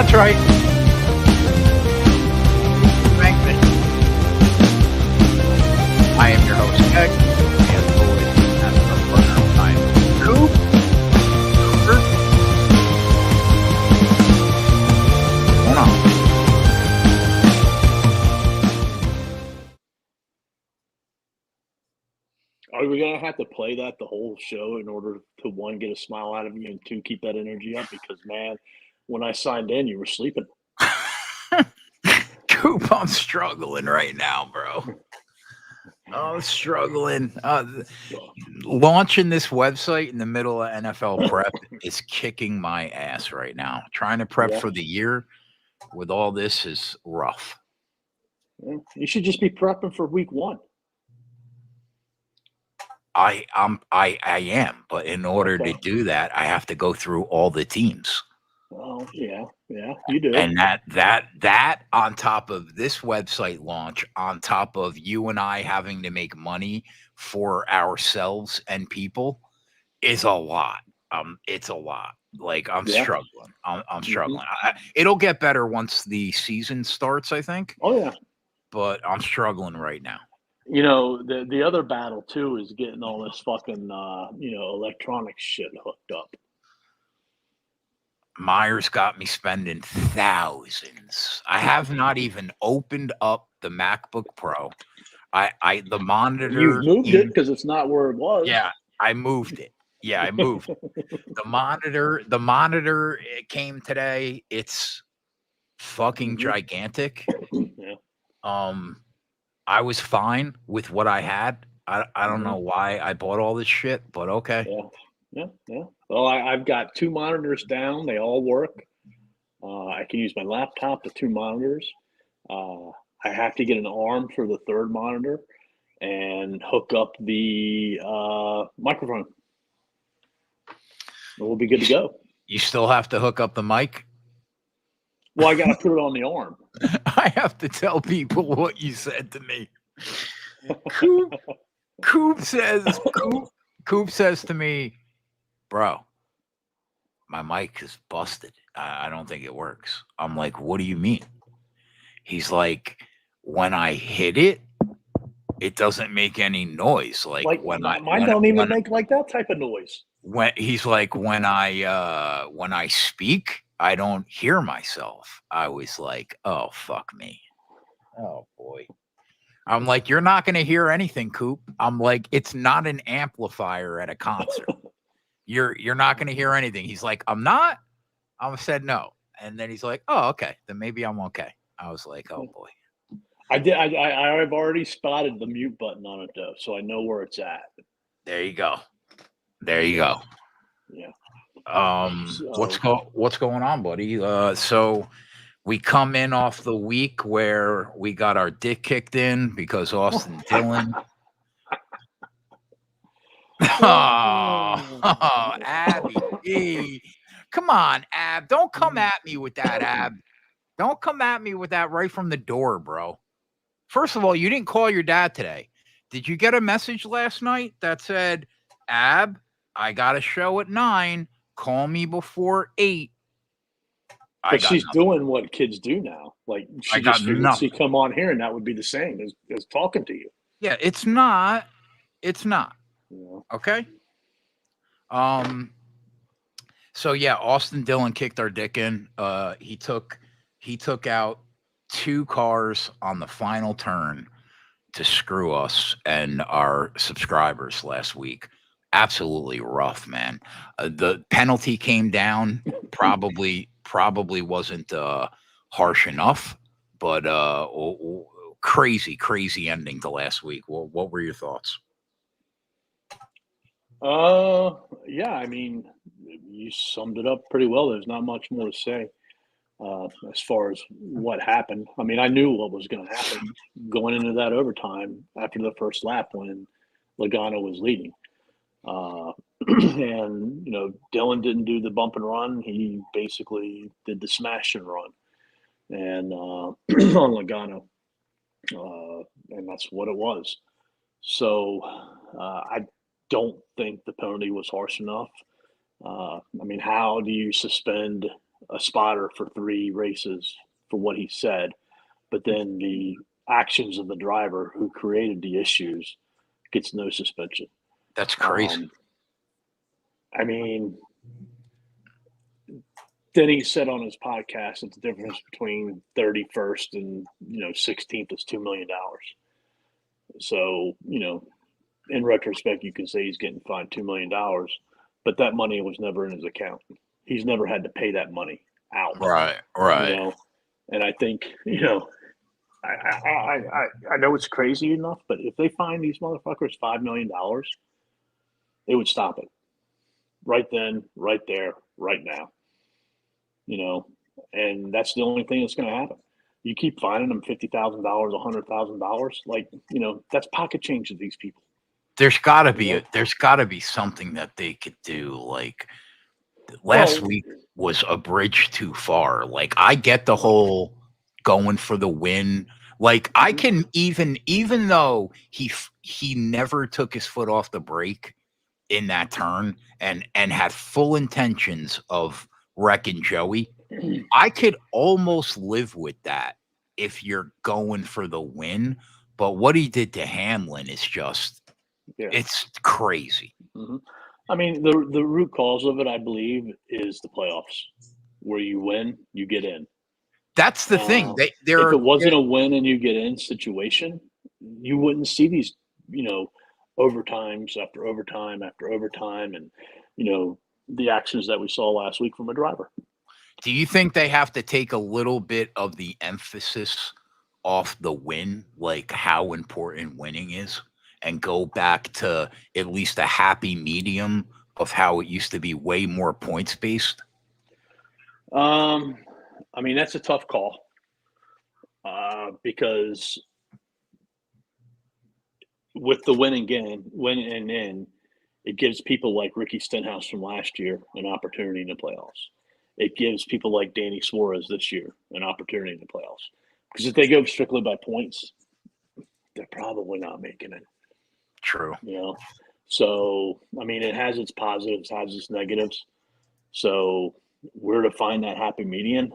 That's right. Thank me. I am your host, Keg. As always, that's our partner in crime, Coop. Hold on. Are we gonna have to play that the whole show in order to, one, get a smile out of you, and two, keep that energy up? Because, man, when I signed in, you were sleeping. Coop, I'm struggling right now, bro. I'm struggling. Launching this website in the middle of NFL prep is kicking my ass right now. Trying to prep for the year with all this is rough. You should just be prepping for week 1. I am, but in order to do that, I have to go through all the teams. Oh, yeah, you do. And that on top of this website launch, on top of you and I having to make money for ourselves and people, is a lot. It's a lot. Like, I'm struggling. I'm struggling. It'll get better once the season starts, I think. Oh, yeah. But I'm struggling right now. You know, the other battle too is getting all this fucking electronic shit hooked up. Myers got me spending thousands. I have not even opened up the MacBook Pro. The monitor. You moved it because it's not where it was. Yeah, I moved it. Yeah, I moved it. The monitor, it came today. It's fucking gigantic. Yeah. I was fine with what I had. I don't know why I bought all this shit, but okay. Yeah. Well, I've got 2 monitors down. They all work. I can use my laptop to 2 monitors. I have to get an arm for the 3rd monitor and hook up the microphone. We'll be good to go. You still have to hook up the mic? Well, I got to put it on the arm. I have to tell people what you said to me. Coop says to me, bro, my mic is busted. I don't think it works. I'm like, what do you mean? He's like, when I hit it, it doesn't make any noise. Like mine don't even make like that type of noise. When he's like, when I speak, I don't hear myself. I was like, oh, fuck me. Oh, boy. I'm like, you're not going to hear anything, Coop. I'm like, it's not an amplifier at a concert. You're not going to hear anything. He's like, I'm not. I said no. And then he's like, oh, okay. Then maybe I'm okay. I was like, oh, boy. I've already spotted the mute button on it, though, so I know where it's at. There you go. Yeah. What's going on, buddy? So we come in off the week where we got our dick kicked in because Austin Dillon. Abby. Come on, Ab. Don't come at me with that, Ab. Don't come at me with that right from the door, bro. First of all, you didn't call your dad today. Did you get a message last night that said, Ab, I got a show at 9. Call me before 8. But she's doing what kids do now. Like, she just figured she'd come on here and that would be the same as talking to you. Yeah, it's not. Yeah. Okay. So yeah, Austin Dillon kicked our dick in. He took out 2 cars on the final turn to screw us and our subscribers last week. Absolutely rough, man. The penalty came down. Probably wasn't harsh enough, but crazy ending to last week. What were your thoughts? Yeah, I mean, you summed it up pretty well. There's not much more to say as far as what happened. I mean, I knew what was going to happen going into that overtime after the first lap when Logano was leading. And, Dillon didn't do the bump and run. He basically did the smash and run and on Logano. And that's what it was. So I don't think the penalty was harsh enough. I mean, how do you suspend a spotter for 3 races for what he said, but then the actions of the driver who created the issues gets no suspension. That's crazy. I mean, then he said on his podcast that the difference between 31st and 16th is $2 million. So in retrospect, you can say he's getting fined $2 million, but that money was never in his account. He's never had to pay that money out. Right. And I think I know it's crazy enough, but if they fine these motherfuckers $5 million, it would stop it right then, right there, right now. And that's the only thing that's going to happen. You keep fining them $50,000, $100,000, that's pocket change to these people. There's got to be something that they could do. Like last week was a bridge too far. Like I get the whole going for the win. Like I can even though he never took his foot off the brake in that turn and had full intentions of wrecking Joey, I could almost live with that if you're going for the win. But what he did to Hamlin is just it's crazy. Mm-hmm. I mean, the root cause of it, I believe, is the playoffs, where you win, you get in. That's the thing. If it wasn't a win and you get in situation, you wouldn't see these, overtimes after overtime after overtime, and the actions that we saw last week from a driver. Do you think they have to take a little bit of the emphasis off the win, like how important winning is, and go back to at least a happy medium of how it used to be way more points based? I mean, that's a tough call because with the win and in, it gives people like Ricky Stenhouse from last year an opportunity in the playoffs. It gives people like Danny Suarez this year an opportunity in the playoffs. Because if they go strictly by points, they're probably not making it. True. So, I mean, it has its positives, has its negatives. So, where to find that happy median,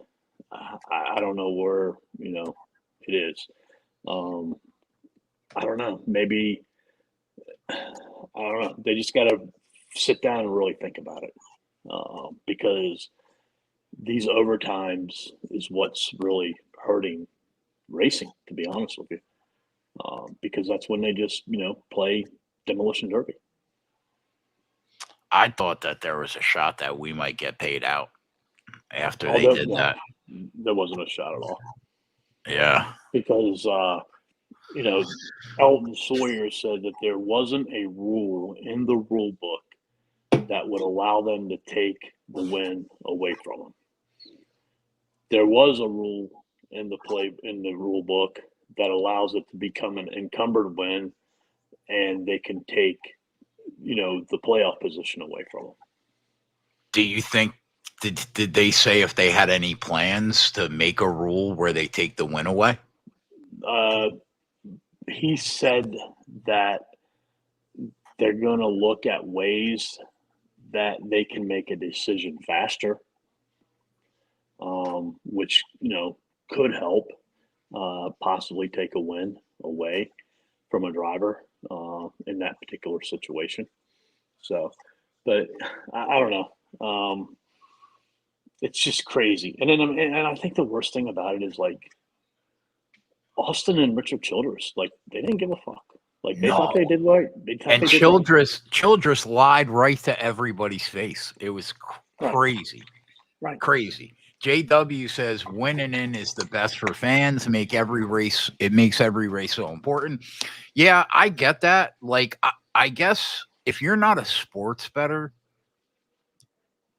I don't know where, it is. I don't know. Maybe, I don't know. They just got to sit down and really think about it because these overtimes is what's really hurting racing, to be honest with you, because that's when they just, play demolition derby. I thought that there was a shot that we might get paid out after they did that. There wasn't a shot at all. Yeah. Because, Elton Sawyer said that there wasn't a rule in the rule book that would allow them to take the win away from them. There was a rule in the rule book that allows it to become an encumbered win, and they can take, the playoff position away from them. Do you think did they say if they had any plans to make a rule where they take the win away? He said that they're going to look at ways that they can make a decision faster, which, could help possibly take a win away from a driver in that particular situation. So, but I don't know. It's just crazy. And then, and I think the worst thing about it is like Austin and Richard Childress, like they didn't give a fuck. Like they thought they did right. And Childress lied right to everybody's face. It was crazy. Right. Crazy. JW says winning in is the best for fans. It makes every race so important. Yeah, I get that. Like, I guess if you're not a sports bettor,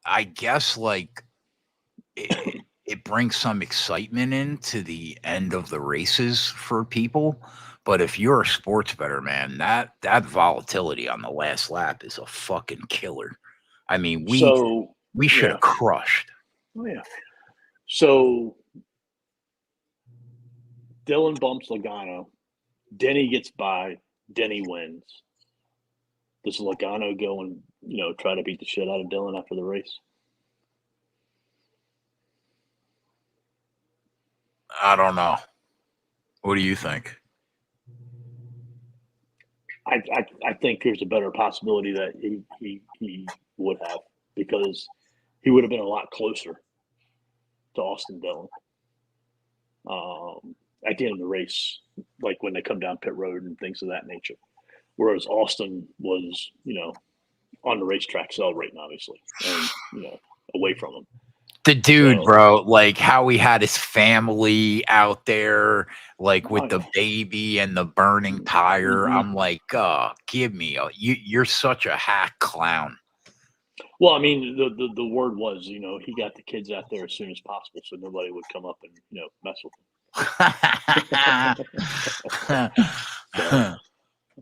I guess like it brings some excitement into the end of the races for people. But if you're a sports bettor, man, that volatility on the last lap is a fucking killer. I mean, we should have crushed. Oh yeah. So Dillon bumps Logano. Denny gets by. Denny wins. Does Logano go and try to beat the shit out of Dillon after the race? I don't know. What do you think? I think there's a better possibility that he would have, because he would have been a lot closer to Austin Dillon at the end of the race, like when they come down pit road and things of that nature. Whereas Austin was, on the racetrack celebrating, obviously, and away from him. The dude, bro, like how he had his family out there, like with the baby and the burning tire. I'm like, give me you're such a hack clown. Well, I mean, the word was, he got the kids out there as soon as possible, so nobody would come up and mess with him.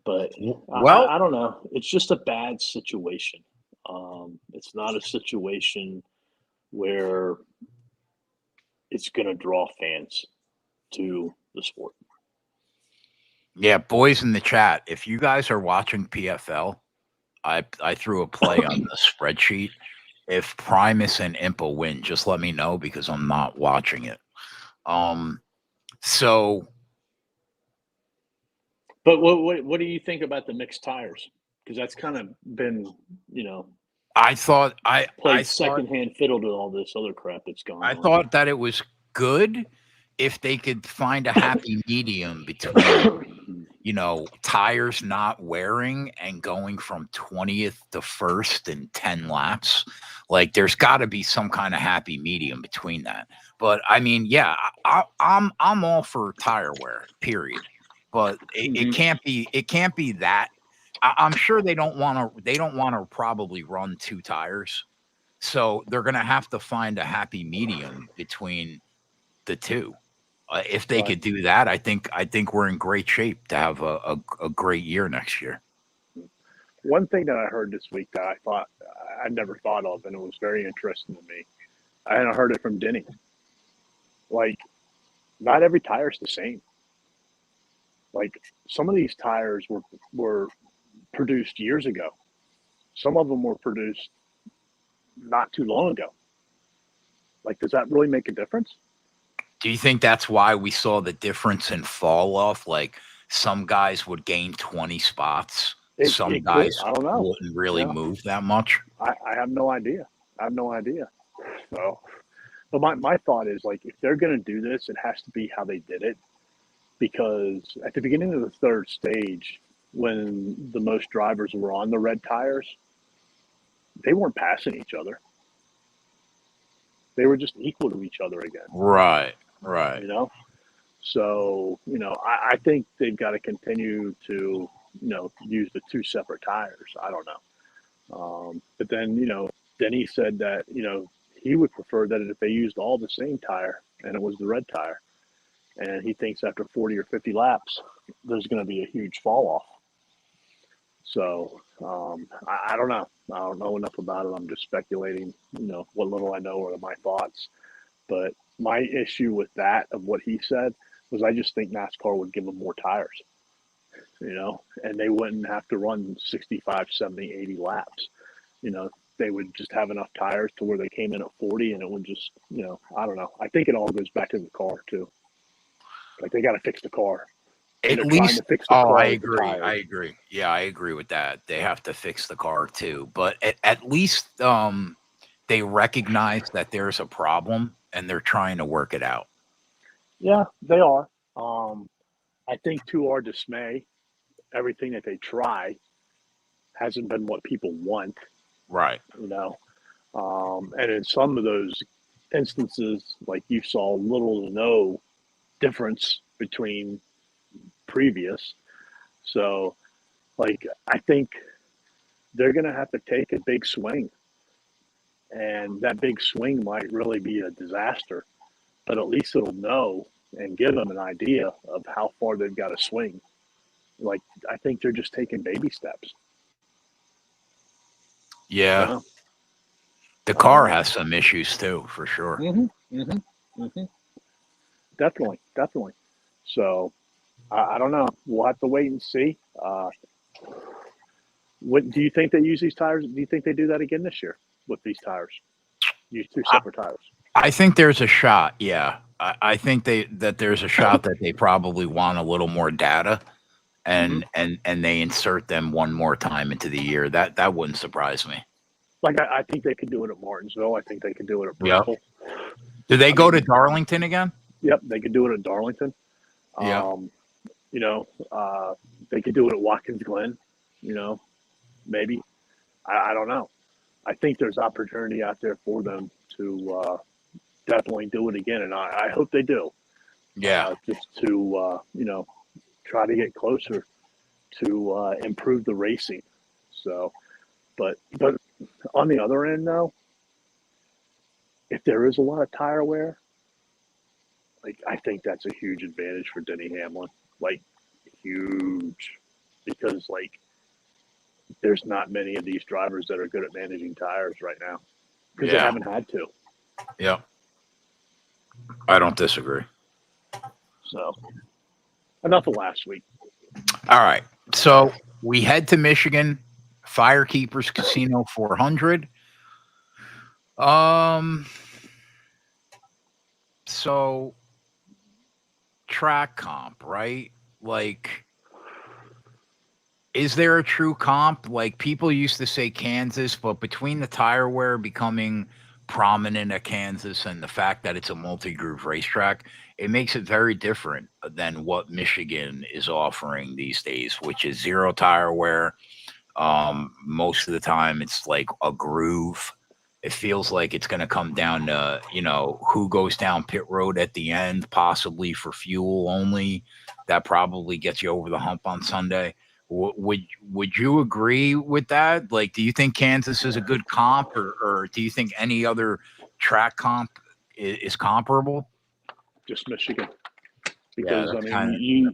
But well, I don't know. It's just a bad situation. It's not a situation where it's going to draw fans to the sport. Yeah, boys in the chat, if you guys are watching PFL, I threw a play on the spreadsheet. If Primus and Impa win, just let me know, because I'm not watching it. So. But what do you think about the mixed tires? Because that's kind of been, I thought I secondhand fiddle to all this other crap that's going on. I thought that it was good if they could find a happy medium between, tires not wearing and going from 20th to 1st in 10 laps. Like, there's got to be some kind of happy medium between that. But I mean, yeah, I'm all for tire wear, period. But it can't be that. I'm sure they don't want to probably run 2 tires. So they're going to have to find a happy medium between the two. If they could do that, I think we're in great shape to have a great year next year. One thing that I heard this week that I thought I never thought of, and it was very interesting to me. I hadn't heard it from Denny. Like, not every tire's the same. Like, some of these tires were produced years ago. Some of them were produced not too long ago. Like, does that really make a difference? Do you think that's why we saw the difference in fall off? Like, some guys would gain 20 spots. Some guys I don't know. Wouldn't really move that much. I have no idea. So, but my thought is, like, if they're going to do this, it has to be how they did it. Because at the beginning of the third stage, when the most drivers were on the red tires, they weren't passing each other. They were just equal to each other again. Right. So, I think they've got to continue to, use the 2 separate tires. I don't know. But then, then he said that, he would prefer that if they used all the same tire and it was the red tire. And he thinks after 40 or 50 laps, there's going to be a huge fall off. So I don't know. I don't know enough about it. I'm just speculating, what little I know are my thoughts. But my issue with that, of what he said, was I just think NASCAR would give them more tires, and they wouldn't have to run 65, 70, 80 laps. They would just have enough tires to where they came in at 40, and it would just, I don't know. I think it all goes back to the car too. Like, they got to fix the car. At least, I agree. Yeah, I agree with that. They have to fix the car too. But at least they recognize that there's a problem and they're trying to work it out. Yeah, they are. I think, to our dismay, everything that they try hasn't been what people want. Right. And in some of those instances, like, you saw little to no difference between previous. So, like, I think they're going to have to take a big swing, and that big swing might really be a disaster, but at least it'll know and give them an idea of how far they've got to swing. Like, I think they're just taking baby steps. Yeah. The car has some issues too, for sure. Definitely. So, I don't know. We'll have to wait and see. What do you think they use these tires? Do you think they do that again this year with these tires? Use 2 separate tires? I think there's a shot. Yeah, I think that there's a shot that they probably want a little more data, and they insert them one more time into the year. That wouldn't surprise me. Like I think they could do it at Martinsville. I think they could do it at Yep. Bristol. Do they go to Darlington again? Yep, they could do it at Darlington. Yeah. You know, they could do it at Watkins Glen. You know, maybe. I don't know. I think there's opportunity out there for them to definitely do it again, and I hope they do. Yeah. Just to you know, try to get closer to improve the racing. So, but on the other end, though, if there is a lot of tire wear, like I think that's a huge advantage for Denny Hamlin, like huge, because like there's not many of these drivers that are good at managing tires right now because they haven't had to. Yep. I don't disagree. So, enough of last week. All right. So we head to Michigan, Firekeepers Casino 400. So track comp, right? Like, is there a true comp? Like, people used to say Kansas, but between the tire wear becoming prominent at Kansas and the fact that it's a multi-groove racetrack, it makes it very different than what Michigan is offering these days, which is zero tire wear. Most of the time it's like a groove. It feels like it's going to come down to, you know, who goes down pit road at the end, possibly for fuel only. That probably gets you over the hump on Sunday. Would you agree with that? Like, do you think Kansas is a good comp, or do you think any other track comp is comparable? Just Michigan, because that's I mean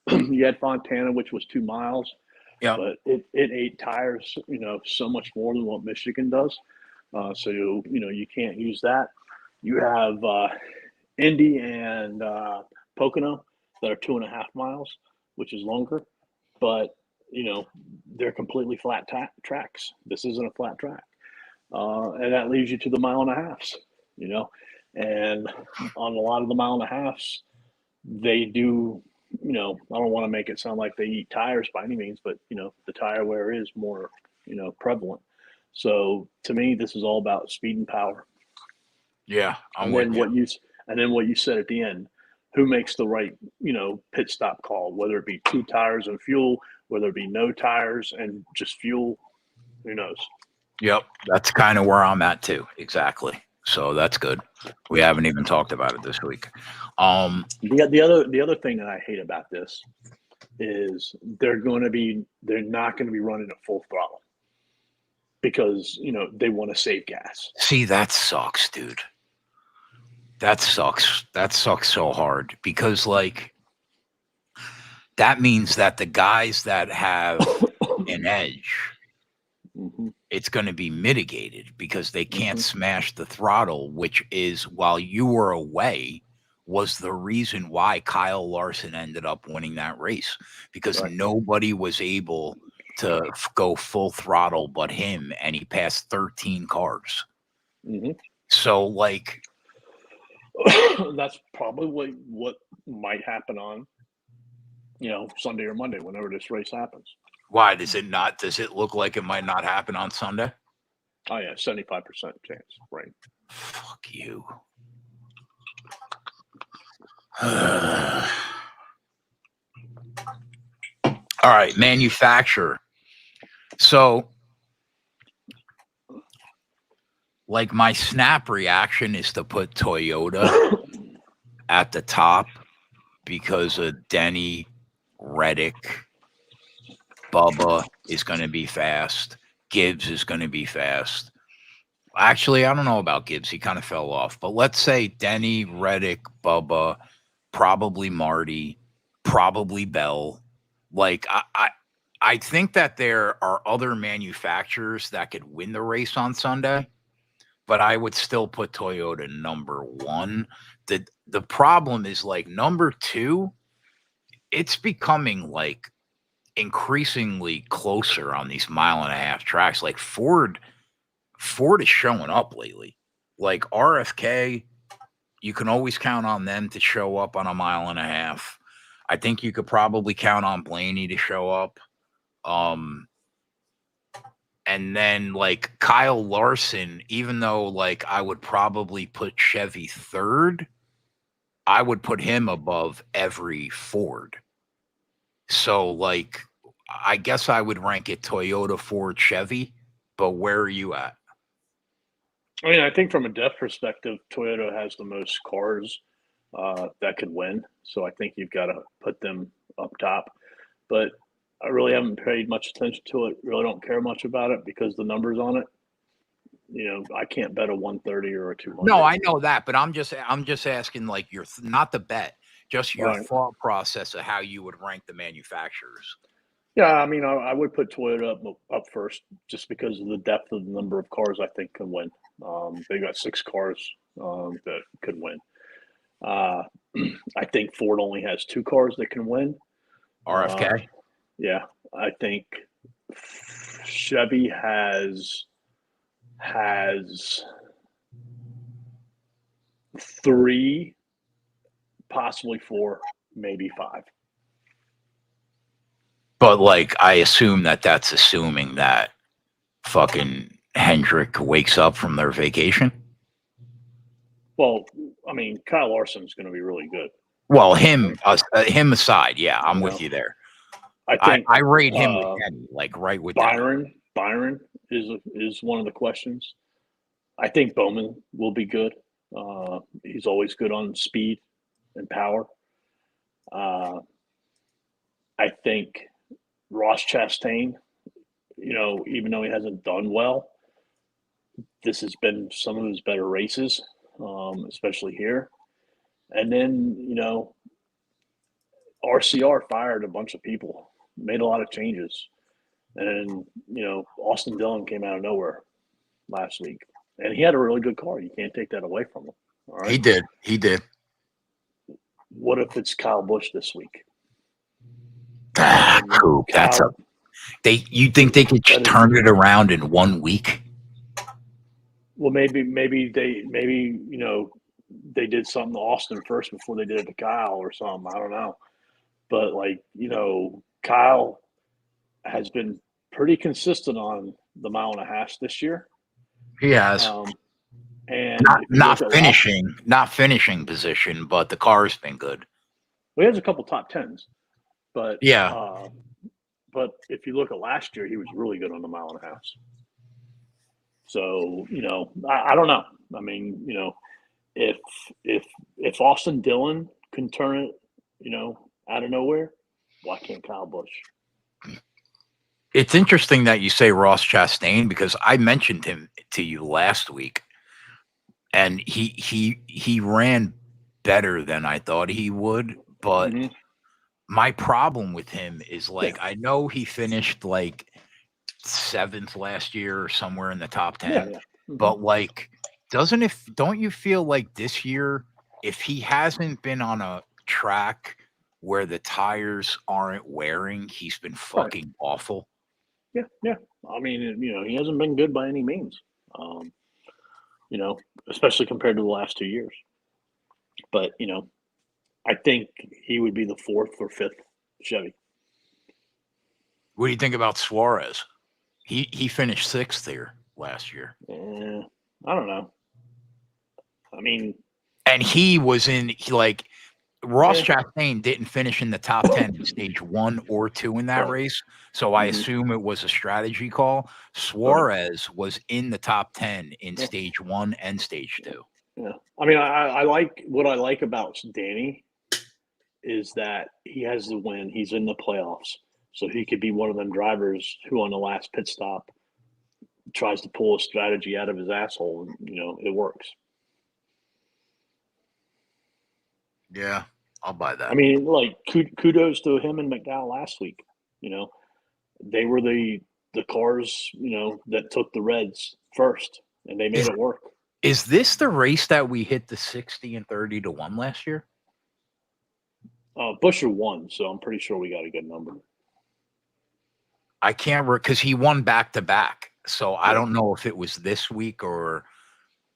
you had Fontana, which was 2 miles, but it ate tires, you know, so much more than what Michigan does. So you know you can't use that. You have Indy and Pocono that are 2.5 miles, which is longer, but you know they're completely flat tracks. This isn't a flat track, and that leaves you to the 1.5 miles. You know, and on a lot of the 1.5 miles, they do. You know, I don't want to make it sound like they eat tires by any means, but you know the tire wear is more, you know, prevalent. So to me, this is all about speed and power. Yeah, and then what you said at the end, who makes the right, you know, pit stop call, whether it be 2 tires and fuel, whether it be no tires and just fuel, who knows? Yep, that's kind of where I'm at too. Exactly. So that's good. We haven't even talked about it this week. The other thing that I hate about this is they're not going to be running at full throttle because, you know, they want to save gas. See, that sucks, dude. That sucks. That sucks so hard because, like, that means that the guys that have an edge, it's going to be mitigated because they can't smash the throttle, which is, while you were away, was the reason why Kyle Larson ended up winning that race, because nobody was able to go full throttle but him, and he passed 13 cars. So, like, that's probably what might happen on, you know, Sunday or Monday, whenever this race happens. Why does it not? Does it look like it might not happen on Sunday? Oh yeah, 75% chance, right? Fuck you. All right, manufacturer. So, like, my snap reaction is to put Toyota at the top because of Denny, Reddick, Bubba is going to be fast. Gibbs is going to be fast. Actually, I don't know about Gibbs. He kind of fell off. But let's say Denny, Reddick, Bubba, probably Marty, probably Bell. Like, I think that there are other manufacturers that could win the race on Sunday, but I would still put Toyota number 1. The problem is, like, number 2, it's becoming, like, increasingly closer on these 1.5 mile tracks. Like, Ford is showing up lately. like RFK, you can always count on them to show up on a mile and a half. I think you could probably count on Blaney to show up. And then like Kyle Larson, even though like I would probably put Chevy third, I would put him above every Ford. So like I guess I would rank it Toyota, Ford, Chevy, but where are you at? I mean, I think from a depth perspective, Toyota has the most cars that could win. So I think you've got to put them up top. But I really haven't paid much attention to it. Really don't care much about it because the numbers on it. I can't bet a 130 or a 200. No, I know that, but I'm just asking like your not the bet, just your Right. thought process of how you would rank the manufacturers. Yeah, I mean, I would put Toyota up first just because of the depth of the number of cars I think can win. They got 6 cars that could win. I think Ford only has 2 cars that can win. RFK. Yeah, I think Chevy has 3, possibly 4, maybe 5. But like I assume that's assuming that fucking Hendrick wakes up from their vacation. Well, I mean, Kyle Larson's going to be really good. Well, him aside, yeah, I'm with know, you there. I think I rate him with Kenny, like right with Byron. Byron is one of the questions. I think Bowman will be good. He's always good on speed and power. I think Ross Chastain, even though he hasn't done well, this has been some of his better races, especially here. And then, RCR fired a bunch of people, made a lot of changes. And, Austin Dillon came out of nowhere last week. And he had a really good car. You can't take that away from him. All right? He did. What if it's Kyle Busch this week? Coop, you think they could turn it around in 1 week? Well, maybe they did something to Austin first before they did it to Kyle or something. I don't know. But Kyle has been pretty consistent on the mile and a half this year. He has. And not finishing position, but the car's been good. Well, he has a couple top 10s, but yeah. But if you look at last year, he was really good on the mile and a half. So I don't know. I mean, if Austin Dillon can turn it, out of nowhere, why can't Kyle Busch? It's interesting that you say Ross Chastain because I mentioned him to you last week, and he ran better than I thought he would. But my problem with him is I know he finished like 7th last year or somewhere in the top 10. Yeah. But don't you feel like this year, if he hasn't been on a track where the tires aren't wearing, he's been fucking awful? Yeah. I mean, he hasn't been good by any means. Especially compared to the last 2 years. But, I think he would be the 4th or 5th Chevy. What do you think about Suarez? He finished 6th here last year. I don't know. I mean, and he was in Ross Chastain didn't finish in the top 10 in stage 1 or 2 in that race. So I assume it was a strategy call. Suarez was in the top 10 in stage 1 and stage 2. Yeah. I mean, I like what I like about Danny is that he has the win. He's in the playoffs. So he could be one of them drivers who on the last pit stop tries to pull a strategy out of his asshole and, it works. Yeah, I'll buy that. I mean, kudos to him and McDowell last week. They were the cars, that took the Reds first, and they made it work. Is this the race that we hit the 60 and 30 to 1 last year? Busher won, so I'm pretty sure we got a good number. I can't because he won back to back. So I don't know if it was this week or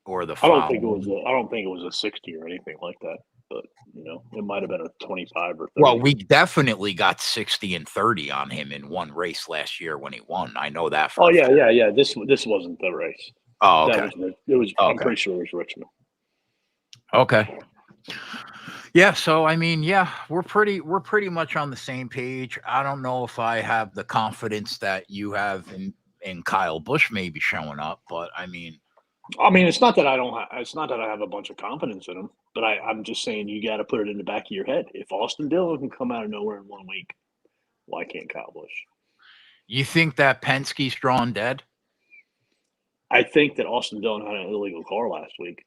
or the I don't think it following. was. I don't think it was a 60 or anything like that. But it might have been a 25 or 30. Well, we definitely got 60 and 30 on him in one race last year when he won. I know that. Oh yeah, yeah. This wasn't the race. Oh, okay. It was. Okay. I'm pretty sure it was Richmond. Okay. Yeah. So I mean, yeah, we're pretty much on the same page. I don't know if I have the confidence that you have in Kyle Busch maybe showing up, but I mean, it's not that I don't. It's not that I have a bunch of confidence in him, but I'm just saying you got to put it in the back of your head. If Austin Dillon can come out of nowhere in 1 week, why can't Kyle Busch? you think that Penske's drawn dead? I think that Austin Dillon had an illegal car last week.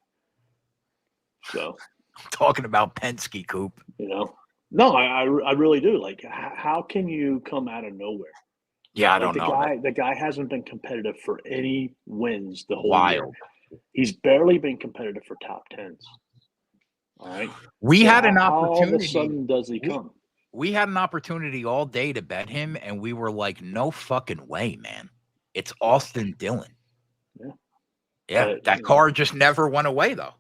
So I'm talking about Penske, Coop. No, I really do. Like, how can you come out of nowhere? Yeah, I don't know. The guy hasn't been competitive for any wins the whole year. Wild. He's barely been competitive for top tens. All right. We had an How all of a opportunity. sudden does he come? We had an opportunity all day to bet him, and we were like, no fucking way, man. It's Austin Dillon. Yeah. Yeah, that car just never went away, though.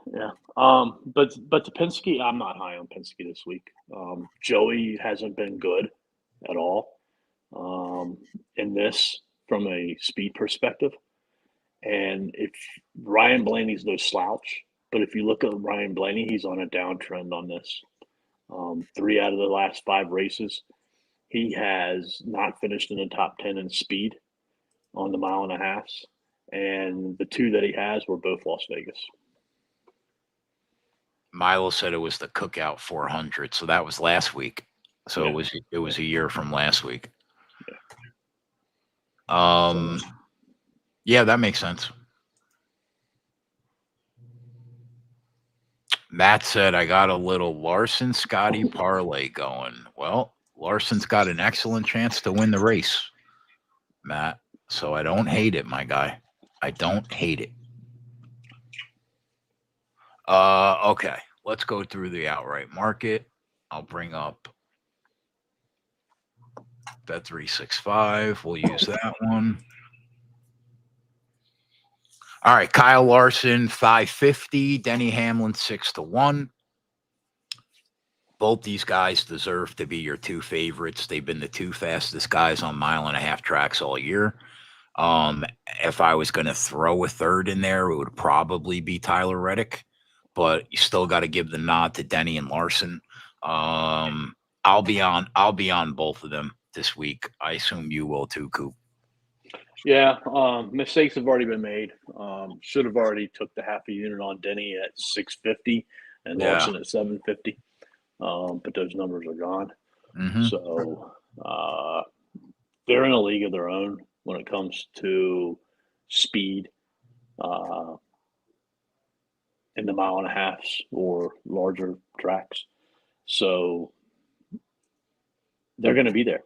Yeah. But the Penske, I'm not high on Penske this week. Joey hasn't been good at all in this from a speed perspective. And if Ryan Blaney's no slouch, but if you look at Ryan Blaney, he's on a downtrend on this. 3 out of the last 5 races, he has not finished in the top 10 in speed on the 1.5 miles. And the 2 that he has were both Las Vegas. Milo said it was the Cookout 400, so that was last week. So Yeah. it was a year from last week. Yeah. Yeah, that makes sense. Matt said, I got a little Larson Scotty parlay going. Well, Larson's got an excellent chance to win the race, Matt. So I don't hate it, my guy. I don't hate it. Okay. Let's go through the outright market. I'll bring up Bet365. We'll use that one. All right, Kyle Larson, 550. Denny Hamlin, 6-1. Both these guys deserve to be your 2 favorites. They've been the 2 fastest guys on 1.5-mile tracks all year. If I was going to throw a third in there, it would probably be Tyler Reddick, but you still got to give the nod to Denny and Larson. I'll be on both of them this week. I assume you will too, Coop. Yeah, mistakes have already been made. Should have already took the half a unit on Denny at 650 and Larson at 750. But those numbers are gone. Mm-hmm. So they're in a league of their own when it comes to speed in the 1.5 miles or larger tracks. So they're going to be there.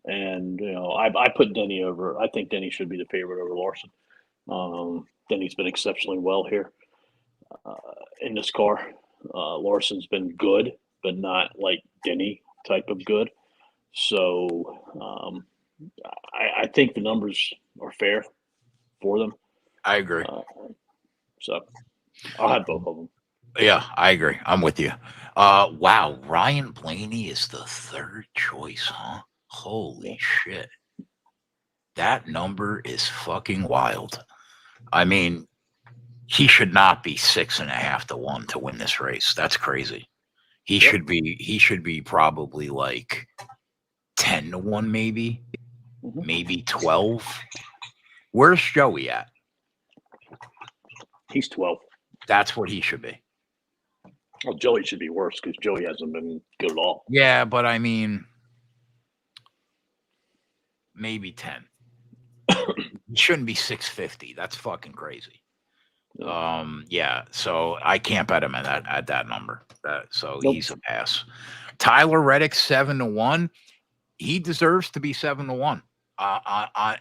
And, I put Denny over. I think Denny should be the favorite over Larson. Denny's been exceptionally well here in this car. Larson's been good, but not like Denny type of good. So I think the numbers are fair for them. I agree. So I'll have both of them. Yeah, I agree. I'm with you. Wow, Ryan Blaney is the 3rd choice, huh? Holy shit. That number is fucking wild. I mean, he should not be 6.5-1 to win this race. That's crazy. He should be probably like 10-1, maybe. Mm-hmm. Maybe 12. Where's Joey at? He's 12. That's what he should be. Well, Joey should be worse because Joey hasn't been good at all. Yeah, but I mean, maybe 10. He shouldn't be 650. That's fucking crazy. Yeah. So I can't bet him at that number. Nope. He's a pass. Tyler Reddick, 7-1. He deserves to be 7-1.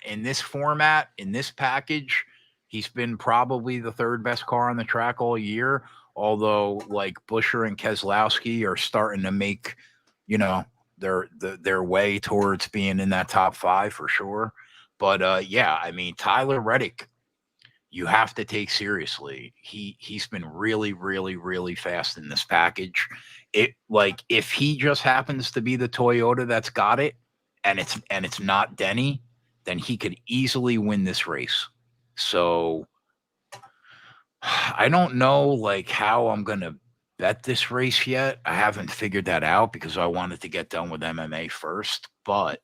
In this format, in this package, he's been probably the 3rd best car on the track all year. Although, like, Buescher and Keselowski are starting to make, their way towards being in that top 5 for sure. But yeah, I mean, Tyler Reddick, you have to take seriously. He's been really, really, really fast in this package. It like if he just happens to be the Toyota that's got it, and it's not Denny, then he could easily win this race. So I don't know like how I'm gonna bet this race yet. I haven't figured that out because I wanted to get done with MMA first, but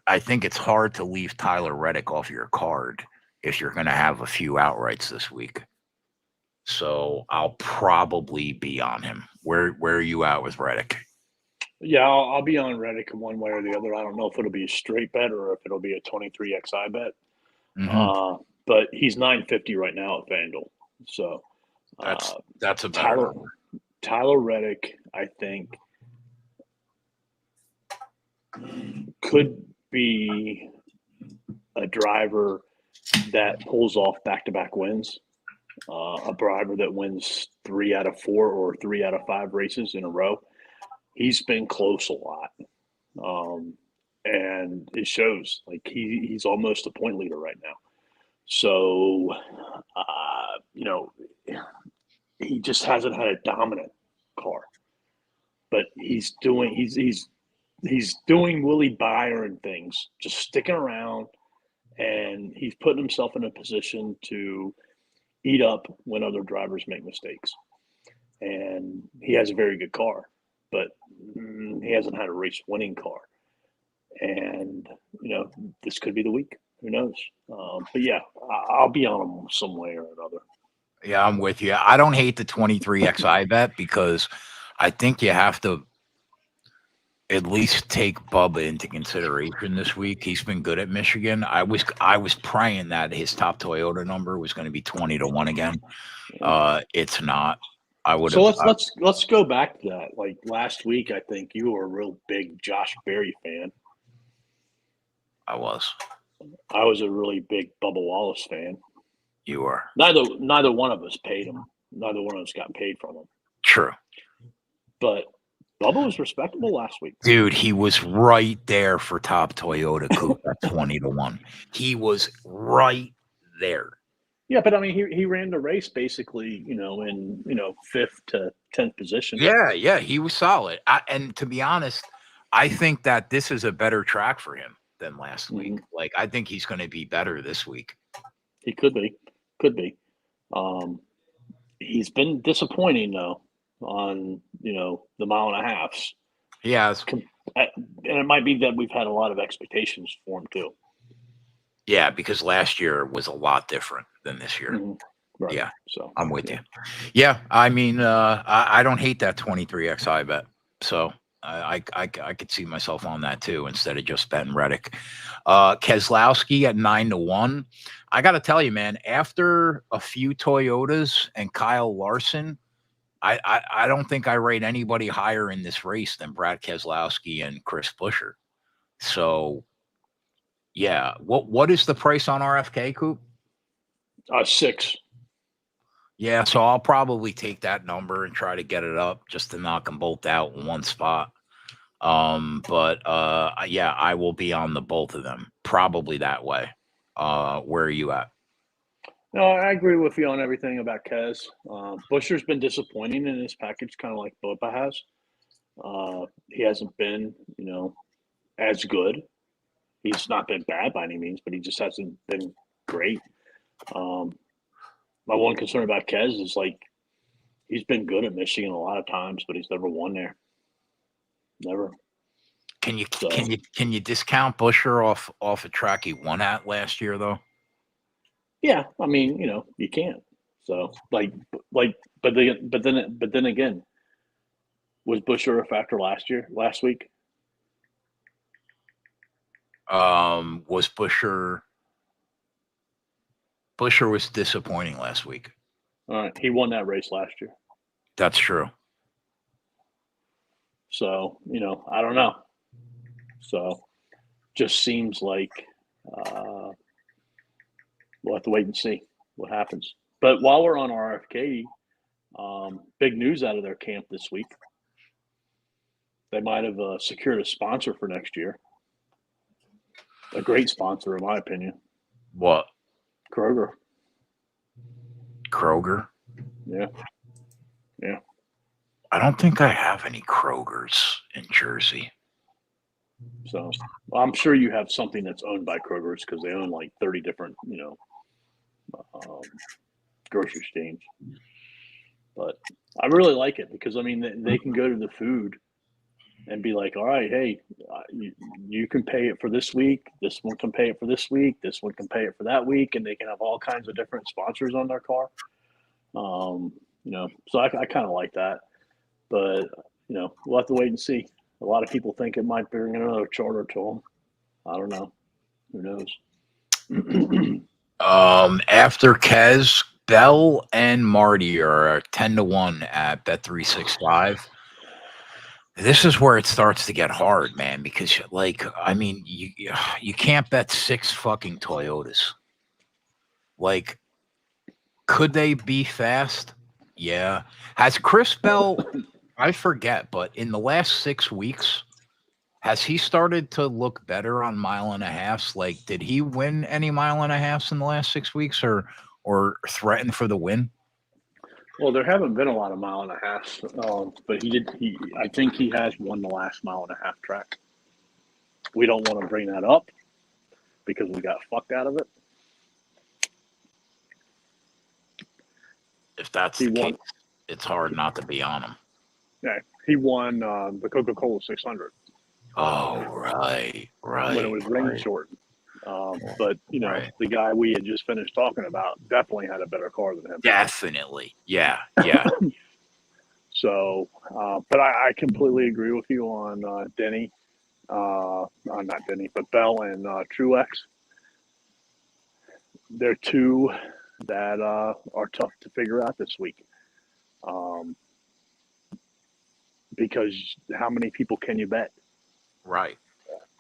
I think it's hard to leave Tyler Reddick off your card if you're going to have a few outrights this week. So I'll probably be on him. Where are you at with Reddick? Yeah, I'll be on Reddick one way or the other. I don't know if it'll be a straight bet or if it'll be a 23xi bet. Mm-hmm. But he's 950 right now at FanDuel. So that's a better number. Tyler Reddick, I think, could be a driver that pulls off back-to-back wins. A driver that wins 3 out of 4 or 3 out of 5 races in a row. He's been close a lot. And it shows. Like he's almost a point leader right now. So, he just hasn't had a dominant car. But he's doing Willie Byron things, just sticking around, and he's putting himself in a position to eat up when other drivers make mistakes. And he has a very good car, but he hasn't had a race-winning car. And, this could be the week. Who knows? But, yeah, I'll be on him some way or another. Yeah, I'm with you. I don't hate the 23xi bet because I think you have to at least take Bubba into consideration this week. He's been good at Michigan. I was praying that his top Toyota number was going to be 20-1 again. It's not. I would. So let's go back to that. Like last week, I think you were a real big Josh Berry fan. I was. I was a really big Bubba Wallace fan. You were. Neither one of us paid him. Neither one of us got paid from him. True. But Bubba was respectable last week. Dude, he was right there for top Toyota Coupe at 20-1. He was right there. Yeah, but I mean, he ran the race basically, in 5th to 10th position. Yeah, he was solid. And to be honest, I think that this is a better track for him than last week. Like, I think he's going to be better this week. He could be. He's been disappointing though on the mile and a halves. He has. And it might be that we've had a lot of expectations for him too. Yeah, because last year was a lot different than this year. Right. Yeah, so I'm with you. Yeah, I mean, I don't hate that 23xi bet. So I could see myself on that too instead of just betting Reddick. Keselowski at 9-1. I got to tell you, man, after a few Toyotas and Kyle Larson, I don't think I rate anybody higher in this race than Brad Keselowski and Chris Buescher. So, yeah, what is the price on RFK, Coop? 6. Yeah, so I'll probably take that number and try to get it up just to knock them both out in one spot. But yeah, I will be on the both of them probably that way. Where are you at? No, I agree with you on everything about Kez. Buescher's been disappointing in his package, kind of like Bubba has. He hasn't been, as good. He's not been bad by any means, but he just hasn't been great. My one concern about Kez is like he's been good at Michigan a lot of times, but he's never won there. Never. Can you discount Buescher off a track he won at last year though? Yeah, I mean, you can't. So but then again, was Buescher a factor last week? Was Buescher was disappointing last week. All right, he won that race last year. That's true. So, I don't know. So, just seems like we'll have to wait and see what happens. But while we're on RFK, big news out of their camp this week. They might have secured a sponsor for next year. A great sponsor, in my opinion. What? Kroger. Kroger. Yeah. Yeah. I don't think I have any Krogers in Jersey. So I'm sure you have something that's owned by Kroger's because they own like 30 different, grocery chains. But I really like it because, I mean, they can go to the food and be like, all right, hey, you can pay it for this week. This one can pay it for this week. This one can pay it for that week. And they can have all kinds of different sponsors on their car. So I kind of like that. But, we'll have to wait and see. A lot of people think it might bring another charter to them. I don't know. Who knows? After Kez, Bell and Marty are 10-1 at Bet365. This is where it starts to get hard, man, because you can't bet 6 fucking Toyotas. Like, could they be fast? Yeah. Has Chris Bell, I forget, but in the last 6 weeks, has he started to look better on mile and a halfs? Like, did he win any mile and a halfs in the last 6 weeks or threaten for the win? Well, there haven't been a lot of mile and a half, but I think he has won the last mile and a half track. We don't want to bring that up because we got fucked out of it. If that's the case, it's hard not to be on him. Yeah, he won the Coca-Cola 600. Oh, right. When it was rain shortened. But, right. The guy we had just finished talking about definitely had a better car than him. Definitely. Yeah. So, but I completely agree with you on Denny. Not Denny, but Bell and Truex. They're two that are tough to figure out this week. Because how many people can you bet? Right.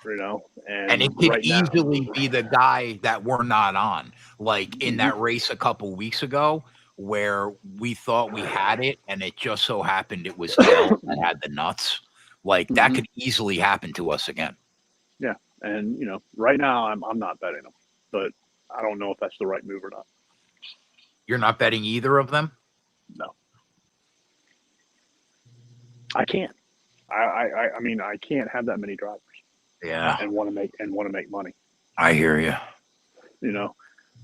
And it could easily be the guy that we're not on. Like in that race a couple weeks ago where we thought we had it and it just so happened it was Dell that had the nuts. Like that could easily happen to us again. Yeah. And, right now I'm not betting them, but I don't know if that's the right move or not. You're not betting either of them? No. I can't. I mean, I can't have that many drivers. Yeah. And want to make money. I hear you.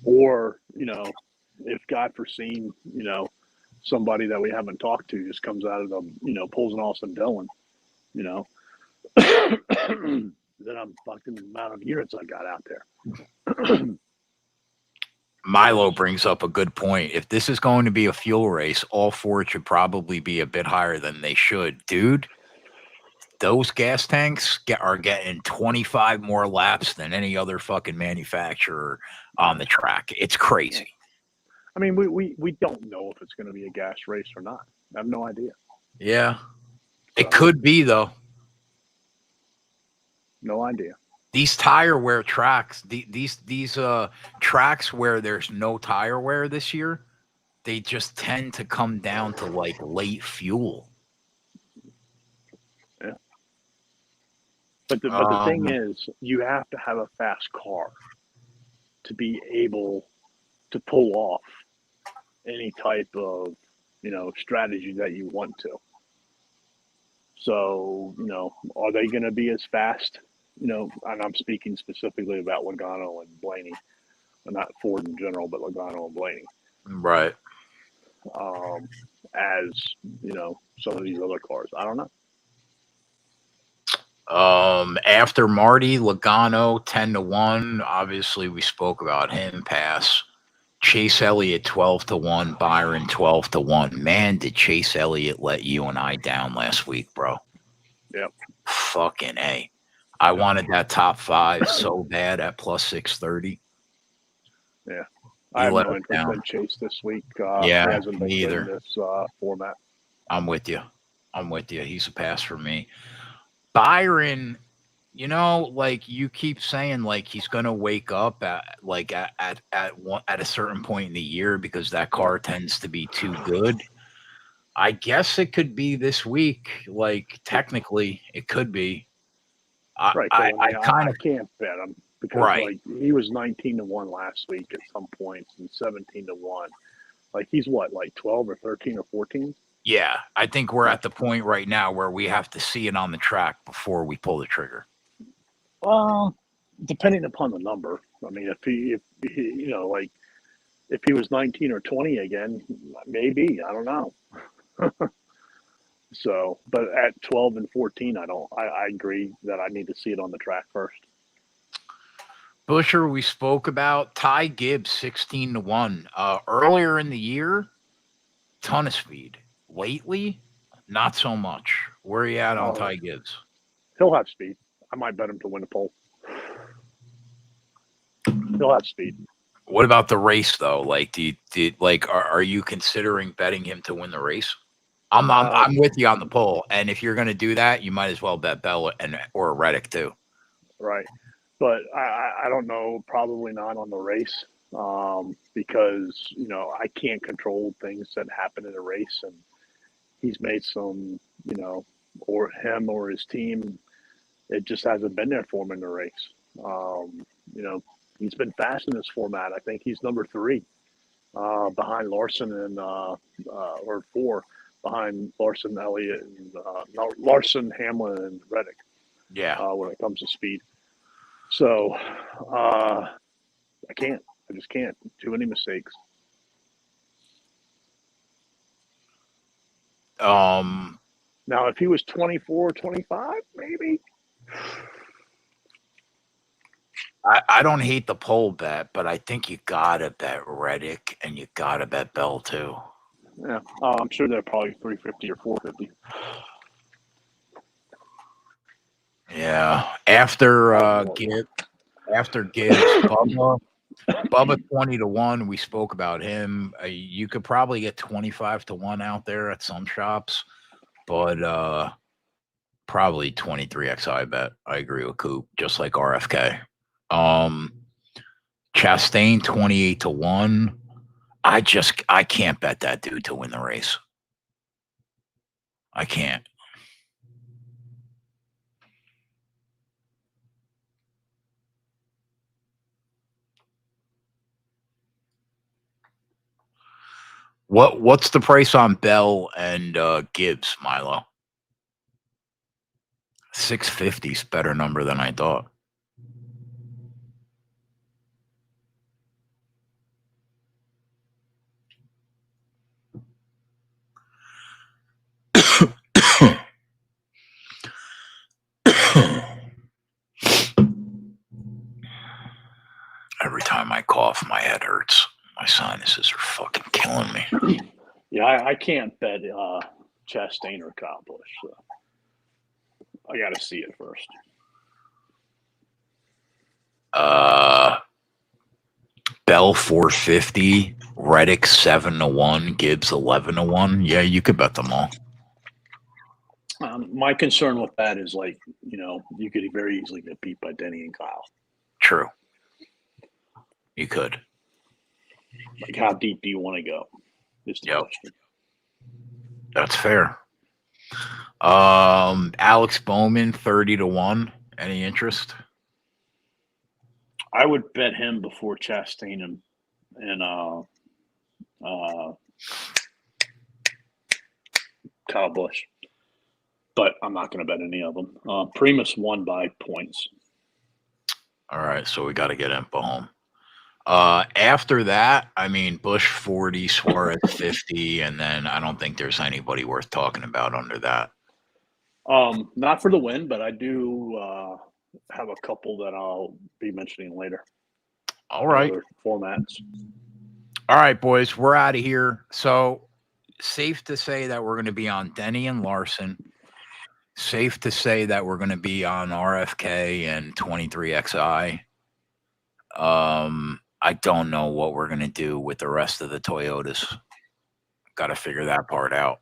Or, if God foreseen, somebody that we haven't talked to just comes out of the, pulls an Austin Dillon, then I'm fucked in the amount of units I got out there. Milo brings up a good point. If this is going to be a fuel race, all four should probably be a bit higher than they should. Dude, those gas tanks are getting 25 more laps than any other fucking manufacturer on the track. It's crazy. I mean, we don't know if it's going to be a gas race or not. I have no idea. Yeah. It could be, though. No idea. These tire wear tracks, these tracks where there's no tire wear this year, they just tend to come down to like late fuel. Yeah. But the thing is, you have to have a fast car to be able to pull off any type of, strategy that you want to. So, are they going to be as fast? And I'm speaking specifically about Logano and Blaney, not Ford in general, but Logano and Blaney. Right. As, some of these other cars. I don't know. After Marty, Logano 10-1. Obviously, we spoke about him. Pass. Chase Elliott 12-1. Byron 12-1. Man, did Chase Elliott let you and I down last week, bro? Yep. Fucking A. I wanted that top 5 so bad at plus 630. Yeah. I have no interest in Chase this week. Yeah, he hasn't been either. in this format. I'm with you. He's a pass for me. Byron, like you keep saying, like he's gonna wake up at a certain point in the year because that car tends to be too good. I guess it could be this week. Like technically, it could be. I can't bet him because like he was 19-1 last week at some points and 17-1 Like he's what, like 12 or 13 or 14? Yeah, I think we're at the point right now where we have to see it on the track before we pull the trigger. Well, depending upon the number. I mean, if he you know, like if he was 19 or 20 again, maybe, I don't know. So, but at 12 and 14, I agree that I need to see it on the track first. Busher, we spoke about Ty Gibbs, 16-1. Earlier in the year, ton of speed. Lately, not so much. Where are you at on Ty Gibbs? He'll have speed. I might bet him to win the pole. He'll have speed. What about the race though? Like, are you considering betting him to win the race? I'm with you on the pole, and if you're going to do that, you might as well bet Bell or Reddick too. Right, but I don't know. Probably not on the race, because you know I can't control things that happen in a race, and he's made some, you know, or him or his team, it just hasn't been there for him in the race. You know, he's been fast in this format. I think he's number 3 behind Larson and or 4 behind Larson, Elliott, and no, Larson, Hamlin, and Reddick. Yeah. When it comes to speed, so I can't. I just can't. Too many mistakes. Now, if he was 24, 25, maybe. I don't hate the pole bet, but I think you gotta bet Reddick and you gotta bet Bell too. Yeah, I'm sure they're probably 350 or 450. Yeah, after Gibbs, Bubba 20-1. We spoke about him. You could probably get 25-1 out there at some shops, but probably 23xI bet. I agree with Coop, just like RFK. Chastain 28-1. I can't bet that dude to win the race. I can't. What's the price on Bell and Gibbs, Milo? 650 is better number than I thought. Every time I cough, my head hurts. My sinuses are fucking killing me. Yeah, I can't bet Chastain or Kyle Busch. So I got to see it first. Bell 450, Reddick 7-1, Gibbs 11-1. Yeah, you could bet them all. My concern with that is, like, you know, you could very easily get beat by Denny and Kyle. True. You could. Like, how deep do you want to go? Is the question. That's fair. Alex Bowman 30-1. Any interest? I would bet him before Chastain and Kyle Busch, but I'm not going to bet any of them. Primus won by points. All right, so we got to get Impa home. After that, I mean, Busch 40, Suarez 50, and then I don't think there's anybody worth talking about under that. Not for the win, but I do have a couple that I'll be mentioning later. All right. Other formats. All right, boys, we're out of here. So safe to say that we're going to be on Denny and Larson. Safe to say that we're going to be on RFK and 23XI. I don't know what we're going to do with the rest of the Toyotas. Got to figure that part out.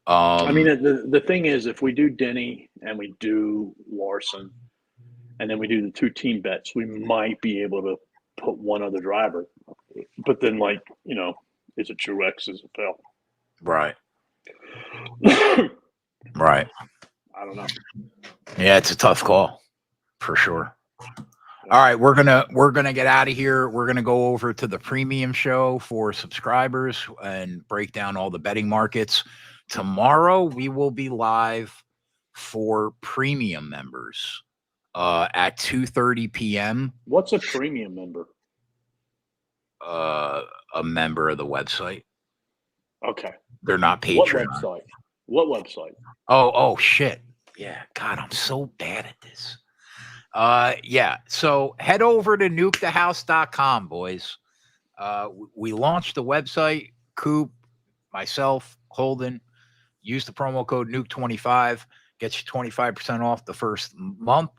I mean, the thing is, if we do Denny and we do Larson, and then we do the 2 team bets, we might be able to put one other driver. But then, like, you know, is it true X? Is it fail? Right. Right. I don't know. Yeah, it's a tough call for sure. All right, we're gonna get out of here. We're gonna go over to the premium show for subscribers and break down all the betting markets. Tomorrow we will be live for premium members at 2:30 p.m. What's a premium member? A member of the website. Okay. They're not What Patreon. website? What website? Oh shit. Yeah, God, I'm so bad at this. Yeah, so head over to nukethehouse.com, boys. We launched the website. Coop, myself, Holden, use the promo code Nuke25, gets you 25% off the first month.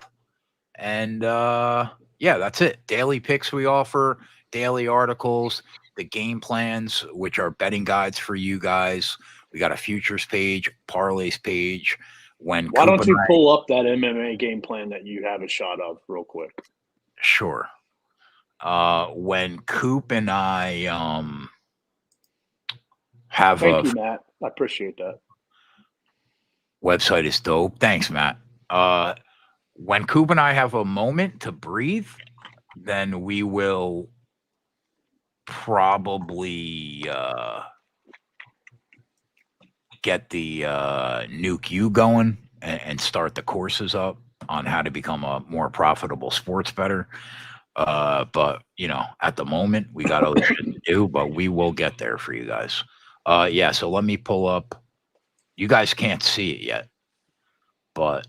And yeah, that's it. Daily picks we offer, daily articles, the game plans, which are betting guides for you guys. We got a futures page, parlays page. Why don't you pull up that MMA game plan that you have a shot of real quick? Sure. When Coop and I have Thank you, Matt. I appreciate that. Website is dope. Thanks, Matt. When Coop and I have a moment to breathe, then we will probably get the Nuke U going and start the courses up on how to become a more profitable sports bettor. But at the moment we got other shit to do, but we will get there for you guys. Yeah, so let me pull up. You guys can't see it yet, but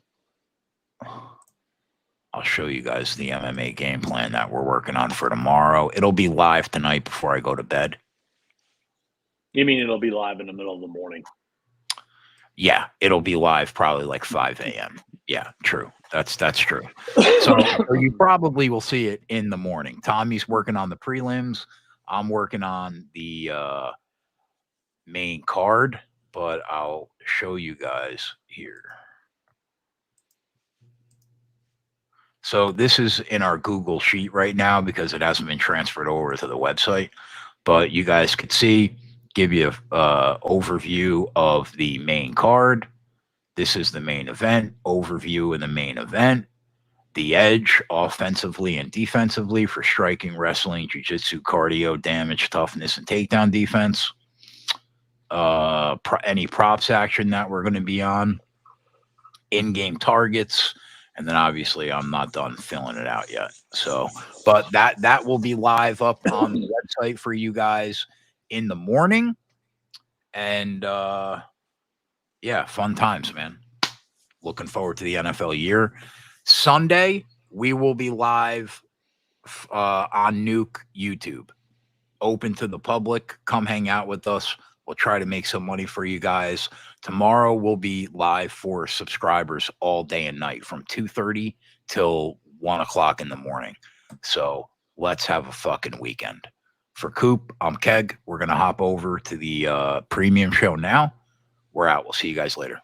I'll show you guys the MMA game plan that we're working on for tomorrow. It'll be live tonight before I go to bed. You mean it'll be live in the middle of the morning? Yeah, it'll be live probably like 5 a.m. Yeah, true. That's true. So you probably will see it in the morning. Tommy's working on the prelims. I'm working on the main card, but I'll show you guys here. So this is in our Google Sheet right now because it hasn't been transferred over to the website. But you guys could see, give you an overview of the main card. This is the main event, overview of the main event, the edge offensively and defensively for striking, wrestling, jiu-jitsu, cardio, damage, toughness, and takedown defense. Any props action that we're going to be on, in-game targets, and then obviously I'm not done filling it out yet. So, but that will be live up on the website for you guys in the morning. And yeah, fun times, man. Looking forward to the NFL year. Sunday, we will be live on Nuke YouTube. Open to the public. Come hang out with us. We'll try to make some money for you guys. Tomorrow, we'll be live for subscribers all day and night from 2:30 till 1 o'clock in the morning. So let's have a fucking weekend. For Coop, I'm Keg. We're going to hop over to the premium show now. We're out. We'll see you guys later.